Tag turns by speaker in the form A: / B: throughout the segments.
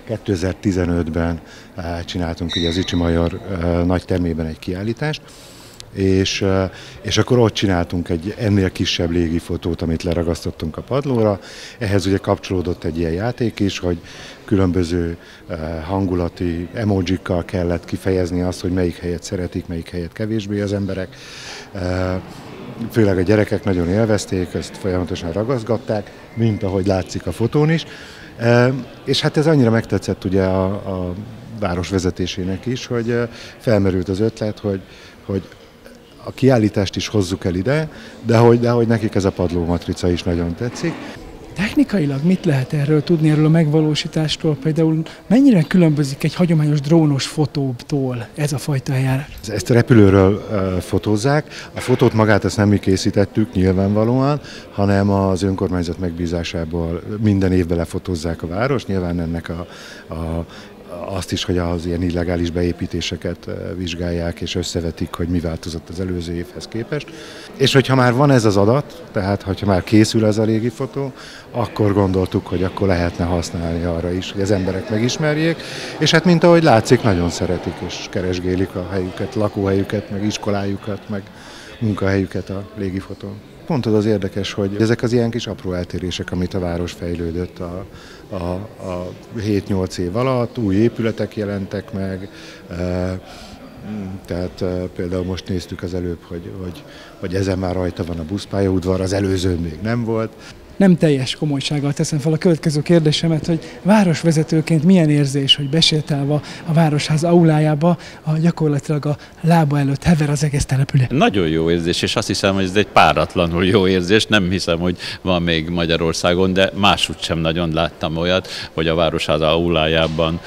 A: 2015-ben csináltunk ugye az Icsi Major nagy termében egy kiállítást, és akkor ott csináltunk egy ennél kisebb légifotót, amit leragasztottunk a padlóra. Ehhez ugye kapcsolódott egy ilyen játék is, hogy különböző hangulati emojikkal kellett kifejezni azt, hogy melyik helyet szeretik, melyik helyet kevésbé az emberek. Főleg a gyerekek nagyon élvezték, ezt folyamatosan ragaszgatták, mint ahogy látszik a fotón is. És hát ez annyira megtetszett ugye a város vezetésének is, hogy felmerült az ötlet, hogy a kiállítást is hozzuk el ide, de hogy nekik ez a padlómatrica is nagyon tetszik.
B: Technikailag mit lehet erről tudni, erről a megvalósítástól? Például mennyire különbözik egy hagyományos drónos fotótól ez a fajta eljárás?
A: Ezt a repülőről fotózzák. A fotót magát ezt nem mi készítettük nyilvánvalóan, hanem az önkormányzat megbízásából minden évben lefotózzák a város. Nyilván ennek azt is, hogy az ilyen illegális beépítéseket vizsgálják és összevetik, hogy mi változott az előző évhez képest. És hogyha már van ez az adat, tehát hogyha már készül ez a régi fotó, akkor gondoltuk, hogy akkor lehetne használni arra is, hogy az emberek megismerjék, és hát mint ahogy látszik, nagyon szeretik és keresgélik a helyüket, lakóhelyüket, meg iskolájukat, meg munkahelyüket a légifotón. Pont az érdekes, hogy ezek az ilyen kis apró eltérések, amit a város fejlődött a 7-8 év alatt, új épületek jelentek meg, tehát például most néztük az előbb, hogy ezen már rajta van a buszpályaudvar, az előzőn még nem volt.
B: Nem teljes komolysággal teszem fel a következő kérdésemet, hogy városvezetőként milyen érzés, hogy besétálva a Városház aulájába gyakorlatilag a lába előtt hever az egész település.
C: Nagyon jó érzés, és azt hiszem, hogy ez egy páratlanul jó érzés. Nem hiszem, hogy van még Magyarországon, de máshogy sem nagyon láttam olyat, hogy a Városház aulájában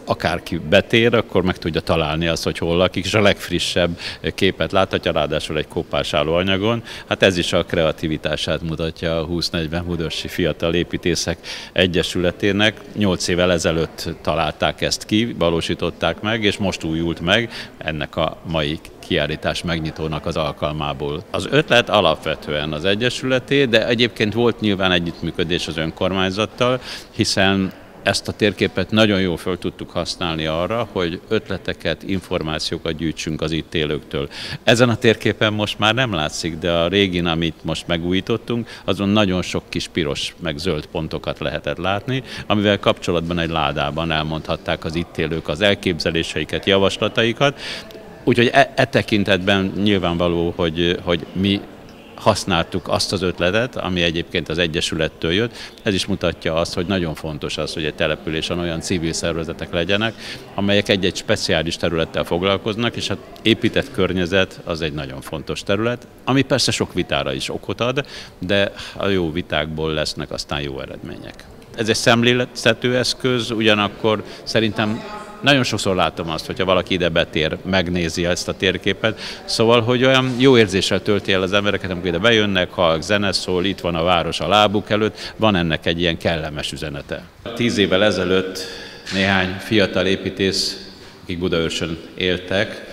C: akárki betér, akkor meg tudja találni azt, hogy hol lakik, és a legfrissebb képet láthatja, ráadásul egy kópársáló anyagon. Hát ez is a kreativitását mutatja a 20-40 Budaörsi Fiatal Építészek Egyesületének. 8 évvel ezelőtt találták ezt ki, valósították meg, és most újult meg ennek a mai kiállítás megnyitónak az alkalmából. Az ötlet alapvetően az Egyesületé, de egyébként volt nyilván együttműködés az önkormányzattal, hiszen ezt a térképet nagyon jól föl tudtuk használni arra, hogy ötleteket, információkat gyűjtsünk az itt élőktől. Ezen a térképen most már nem látszik, de a régin, amit most megújítottunk, azon nagyon sok kis piros meg zöld pontokat lehetett látni, amivel kapcsolatban egy ládában elmondhatták az itt élők az elképzeléseiket, javaslataikat. Úgyhogy e tekintetben nyilvánvaló, hogy mi használtuk azt az ötletet, ami egyébként az Egyesülettől jött. Ez is mutatja azt, hogy nagyon fontos az, hogy egy településen olyan civil szervezetek legyenek, amelyek egy-egy speciális területtel foglalkoznak, és az épített környezet az egy nagyon fontos terület, ami persze sok vitára is okot ad, de a jó vitákból lesznek aztán jó eredmények. Ez egy szemléletszedő eszköz, ugyanakkor szerintem nagyon sokszor látom azt, hogyha valaki ide betér, megnézi ezt a térképet, szóval, hogy olyan jó érzéssel tölti el az embereket, amikor ide bejönnek, hallg, zene szól, itt van a város a lábuk előtt, van ennek egy ilyen kellemes üzenete. 10 évvel ezelőtt néhány fiatal építész, akik Budaörsön éltek,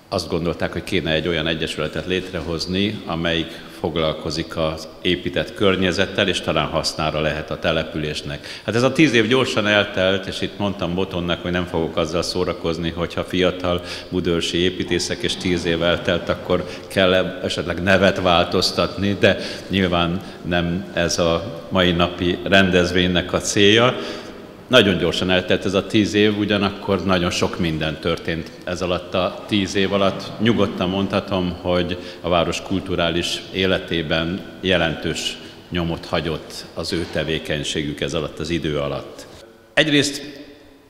C: azt gondolták, hogy kéne egy olyan egyesületet létrehozni, amelyik foglalkozik az épített környezettel, és talán hasznára lehet a településnek. Hát ez a 10 év gyorsan eltelt, és itt mondtam Botonnak, hogy nem fogok azzal szórakozni, hogyha fiatal budaörsi építészek, és 10 év eltelt, akkor kell esetleg nevet változtatni, de nyilván nem ez a mai napi rendezvénynek a célja. Nagyon gyorsan eltelt ez a 10 év, ugyanakkor nagyon sok minden történt ez alatt a 10 év alatt. Nyugodtan mondhatom, hogy a város kulturális életében jelentős nyomot hagyott az ő tevékenységük ez alatt az idő alatt. Egyrészt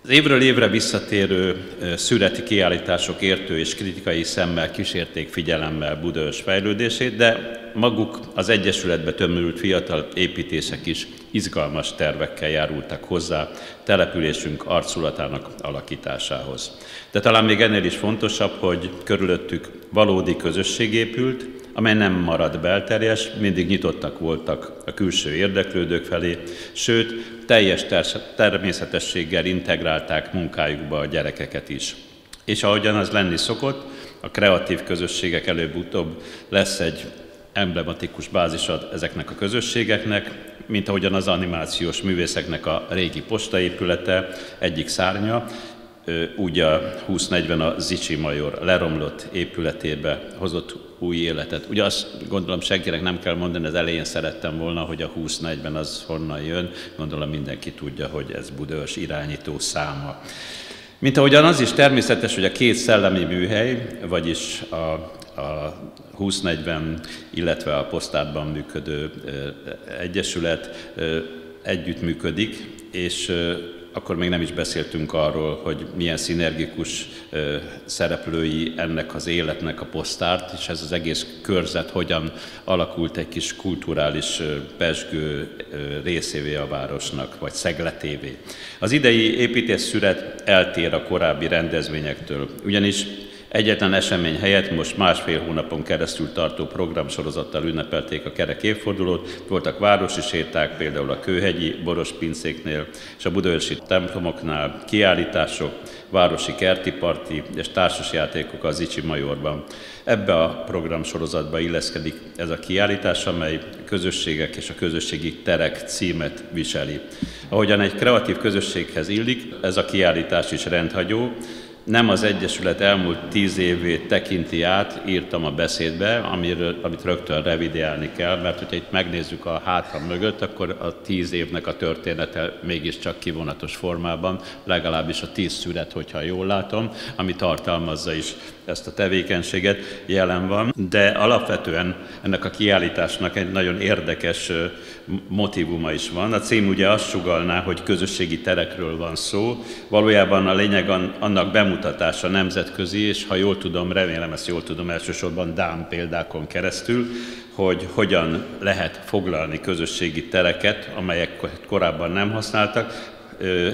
C: az évről évre visszatérő szüreti kiállítások értő és kritikai szemmel kísérték figyelemmel Budaörs fejlődését, de maguk az Egyesületbe tömörült fiatal építészek is izgalmas tervekkel járultak hozzá településünk arculatának alakításához. De talán még ennél is fontosabb, hogy körülöttük valódi közösség épült, amely nem maradt belterjes, mindig nyitottak voltak a külső érdeklődők felé, sőt, teljes természetességgel integrálták munkájukba a gyerekeket is. És ahogyan az lenni szokott, a kreatív közösségek előbb-utóbb lesz egy emblematikus bázisa ezeknek a közösségeknek, mint ahogyan az animációs művészeknek a régi postaépülete egyik szárnya, úgy a 2040 a Zichy Major leromlott épületébe hozott új életet. Ugye azt gondolom senkinek nem kell mondani, az elején szerettem volna, hogy a 2040 az honnan jön, gondolom mindenki tudja, hogy ez Budaörs irányító száma. Mint ahogyan az is természetes, hogy a két szellemi műhely, vagyis a 2040, illetve a Posztárban működő egyesület együttműködik, és akkor még nem is beszéltünk arról, hogy milyen szinergikus szereplői ennek az életnek a Posztárt, és ez az egész körzet hogyan alakult egy kis kulturális pezsgő részévé a városnak, vagy szegletévé. Az idei építészszünet eltér a korábbi rendezvényektől, ugyanis egyetlen esemény helyett most 1,5 hónapon keresztül tartó programsorozattal ünnepelték a kerek évfordulót. Voltak városi séták, például a kőhegyi borospincéknél és a budaörsi templomoknál, kiállítások, városi kerti parti és társasjátékok az Zichy Majorban. Ebbe a programsorozatba illeszkedik ez a kiállítás, amely közösségek és a közösségi terek címet viseli. Ahogyan egy kreatív közösséghez illik, ez a kiállítás is rendhagyó. Nem az Egyesület elmúlt 10 évét tekinti át, írtam a beszédbe, amit rögtön revideálni kell, mert hogyha itt megnézzük a hátam mögött, akkor a 10 évnek a története mégiscsak kivonatos formában, legalábbis a 10 szünet, hogyha jól látom, ami tartalmazza is ezt a tevékenységet, jelen van, de alapvetően ennek a kiállításnak egy nagyon érdekes motívuma is van. A cím ugye azt sugallná, hogy közösségi terekről van szó, valójában a lényeg annak bemutatása nemzetközi, és ha jól tudom, remélem ezt jól tudom, elsősorban dán példákon keresztül, hogy hogyan lehet foglalni közösségi tereket, amelyek korábban nem használtak,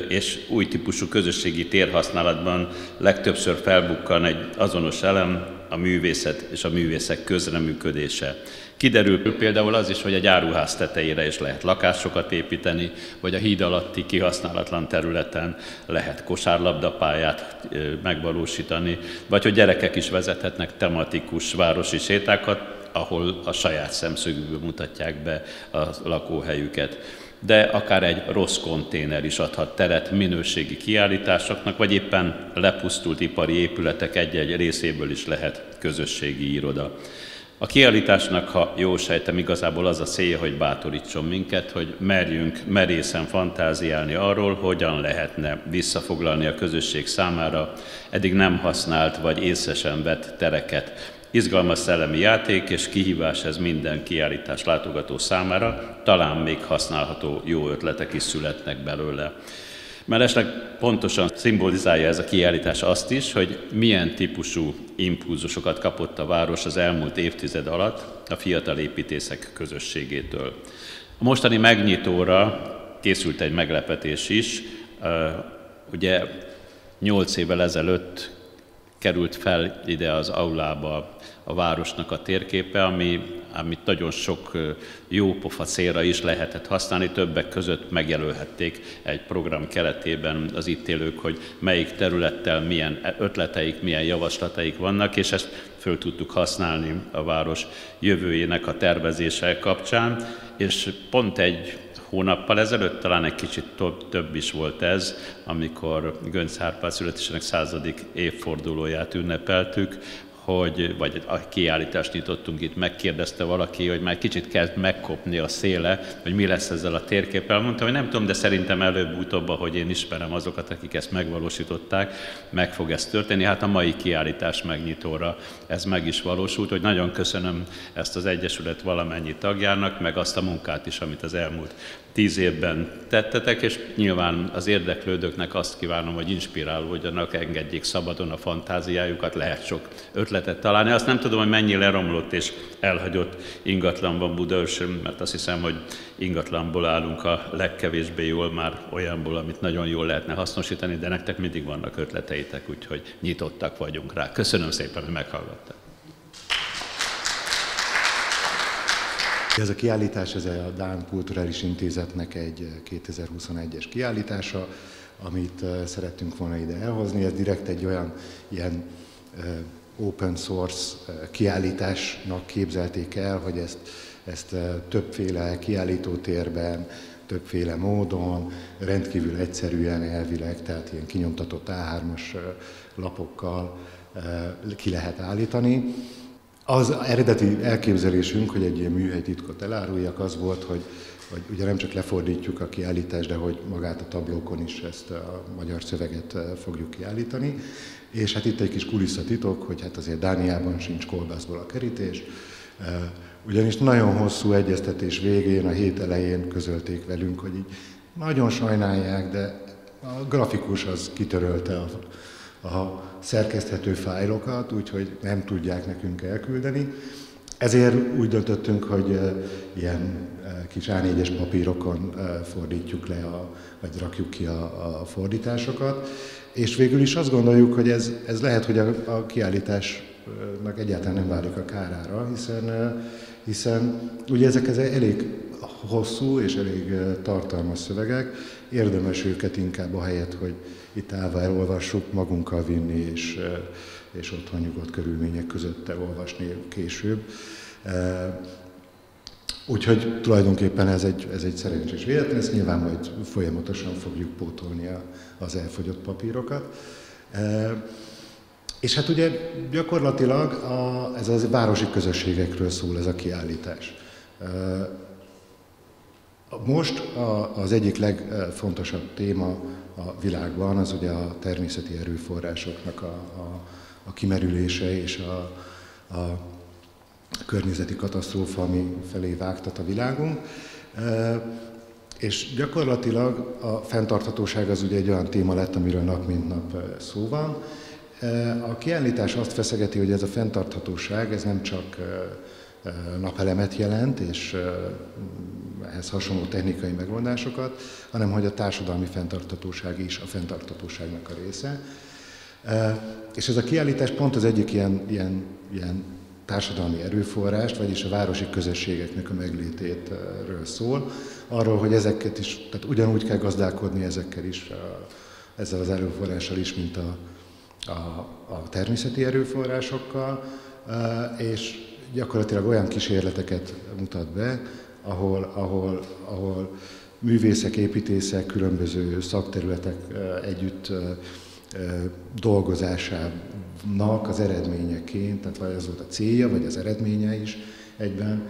C: és új típusú közösségi térhasználatban legtöbbször felbukkan egy azonos elem, a művészet és a művészek közreműködése. Kiderül például az is, hogy egy áruház tetejére is lehet lakásokat építeni, vagy a híd alatti kihasználatlan területen lehet kosárlabdapályát megvalósítani, vagy hogy gyerekek is vezethetnek tematikus városi sétákat, ahol a saját szemszögükből mutatják be a lakóhelyüket. De akár egy rossz konténer is adhat teret minőségi kiállításoknak, vagy éppen lepusztult ipari épületek egy-egy részéből is lehet közösségi iroda. A kiállításnak, ha jól sejtem, igazából az a célja, hogy bátorítson minket, hogy merjünk merészen fantáziálni arról, hogyan lehetne visszafoglalni a közösség számára eddig nem használt vagy észre sem vett tereket. Izgalmas szellemi játék és kihívás ez minden kiállítás látogató számára, talán még használható jó ötletek is születnek belőle. Mellesleg pontosan szimbolizálja ez a kiállítás azt is, hogy milyen típusú impulzusokat kapott a város az elmúlt évtized alatt a fiatal építészek közösségétől. A mostani megnyitóra készült egy meglepetés is. Ugye 8 évvel ezelőtt került fel ide az aulába a városnak a térképe, amit nagyon sok jópofa célra is lehetett használni, többek között megjelölhették egy program keretében az itt élők, hogy melyik területtel milyen ötleteik, milyen javaslataik vannak, és ezt föl tudtuk használni a város jövőjének a tervezése kapcsán, és pont egy hónappal ezelőtt, talán egy kicsit több is volt ez, amikor Göncz Árpád születésének 100. évfordulóját ünnepeltük, vagy a kiállítást nyitottunk itt, megkérdezte valaki, hogy már kicsit kezd megkopni a széle, hogy mi lesz ezzel a térképpel. Mondtam, hogy nem tudom, de szerintem előbb-utóbb, ahogy én ismerem azokat, akik ezt megvalósították, meg fog ez történni. Hát a mai kiállítás megnyitóra ez meg is valósult, hogy nagyon köszönöm ezt az Egyesület valamennyi tagjának, meg azt a munkát is, amit az elmúlt 10 évben tettetek, és nyilván az érdeklődőknek azt kívánom, hogy inspirálódjanak, engedjék szabadon a fantáziájukat, lehet sok ötletet találni. Azt nem tudom, hogy mennyi leromlott és elhagyott ingatlan van Budaörsön, mert azt hiszem, hogy ingatlanból állunk a legkevésbé jól, már olyanból, amit nagyon jól lehetne hasznosítani, de nektek mindig vannak ötleteitek, úgyhogy nyitottak vagyunk rá. Köszönöm szépen, hogy meghallgattak.
A: Ez a kiállítás, ez a Dán Kulturális Intézetnek egy 2021-es kiállítása, amit szerettünk volna ide elhozni. Ez direkt egy olyan ilyen open source kiállításnak képzelték el, hogy ezt többféle kiállítótérben, többféle módon, rendkívül egyszerűen elvileg, tehát ilyen kinyomtatott A3-as lapokkal ki lehet állítani. Az eredeti elképzelésünk, hogy egy ilyen műhelytitkot eláruljak, az volt, hogy ugye nem csak lefordítjuk a kiállítást, de hogy magát a tablókon is ezt a magyar szöveget fogjuk kiállítani. És hát itt egy kis kulisszatitok, hogy hát azért Dániában sincs kolbászból a kerítés, ugyanis nagyon hosszú egyeztetés végén, a hét elején közölték velünk, hogy így nagyon sajnálják, de a grafikus az kitörölte a szerkeszthető fájlokat, úgyhogy nem tudják nekünk elküldeni. Ezért úgy döntöttünk, hogy ilyen kis A4-es papírokon fordítjuk le, vagy rakjuk ki a fordításokat, és végül is azt gondoljuk, hogy ez lehet, hogy a kiállításnak egyáltalán nem válik a kárára, hiszen ugye ezek elég hosszú és elég tartalmas szövegek, érdemes őket inkább ahelyett, hogy itt állva elolvassuk, magunkkal vinni, és otthon nyugodt körülmények között elolvasni később. Úgyhogy tulajdonképpen ez egy szerencsés véletlen, ezt nyilván majd folyamatosan fogjuk pótolni az elfogyott papírokat. És hát ugye gyakorlatilag ez a városi közösségekről szól ez a kiállítás. Most az egyik legfontosabb téma a világban az ugye a természeti erőforrásoknak a kimerülése és a környezeti katasztrófa, ami felé vágtat a világunk. És gyakorlatilag a fenntarthatóság az ugye egy olyan téma lett, amiről nap mint nap szó van. A kiállítás azt feszegeti, hogy ez a fenntarthatóság, ez nem csak napelemet jelent, és ehhez hasonló technikai megoldásokat, hanem hogy a társadalmi fenntarthatóság is a fenntarthatóságnak a része. És ez a kiállítás pont az egyik ilyen társadalmi erőforrást, vagyis a városi közösségeknek a meglététről szól, arról, hogy ezeket is, tehát ugyanúgy kell gazdálkodni ezekkel is, ezzel az erőforrással is, mint a természeti erőforrásokkal, és gyakorlatilag olyan kísérleteket mutat be, ahol művészek, építészek, különböző szakterületek együtt dolgozásának az eredményeként, tehát vagy az volt a célja, vagy az eredménye is egyben,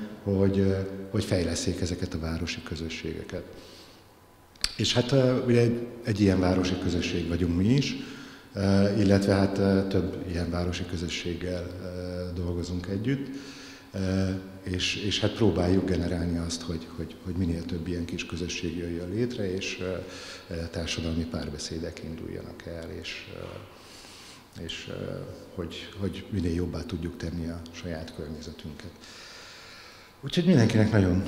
A: hogy fejlesszék ezeket a városi közösségeket. És hát ugye egy ilyen városi közösség vagyunk mi is, illetve hát több ilyen városi közösséggel dolgozunk együtt, és hát próbáljuk generálni azt, hogy minél több ilyen kis közösség jöjjön létre, és társadalmi párbeszédek induljanak el, és hogy minél jobbá tudjuk tenni a saját környezetünket. Úgyhogy mindenkinek nagyon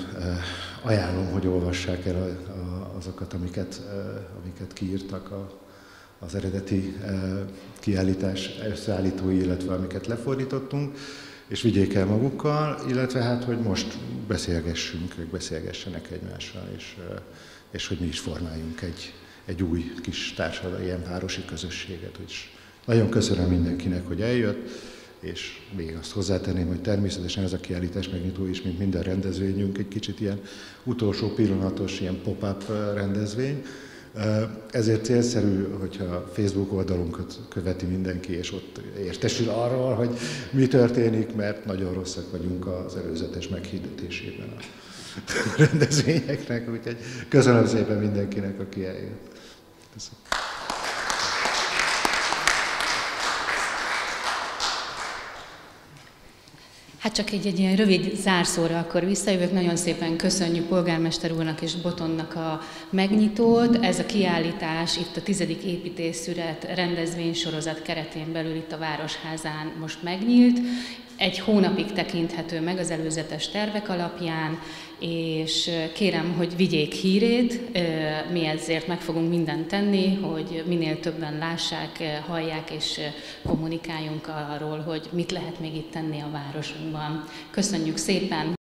A: ajánlom, hogy olvassák el azokat, amiket kiírtak az eredeti kiállítás összeállítói, illetve amiket lefordítottunk, és vigyék el magukkal, illetve hát, hogy most beszélgessünk, ők beszélgessenek egymással, és hogy mi is formáljunk egy új kis társadalmi, ilyen városi közösséget. És nagyon köszönöm mindenkinek, hogy eljött, és még azt hozzátenném, hogy természetesen ez a kiállítás megnyitó is, mint minden rendezvényünk, egy kicsit ilyen utolsó pillanatos, ilyen pop-up rendezvény. Ezért célszerű, hogyha a Facebook oldalunkat követi mindenki, és ott értesül arról, hogy mi történik, mert nagyon rosszak vagyunk az előzetes meghirdetésében a rendezvényeknek, úgyhogy köszönöm szépen mindenkinek, aki eljött. Köszönöm.
D: Hát csak egy ilyen rövid zárszóra akkor visszajövök. Nagyon szépen köszönjük polgármester úrnak és Botonnak a megnyitót. Ez a kiállítás itt a 10. építészület rendezvénysorozat keretén belül itt a Városházán most megnyílt. Egy hónapig tekinthető meg az előzetes tervek alapján, és kérem, hogy vigyék hírét, mi ezért meg fogunk mindent tenni, hogy minél többen lássák, hallják és kommunikáljunk arról, hogy mit lehet még itt tenni a városunkban. Köszönjük szépen!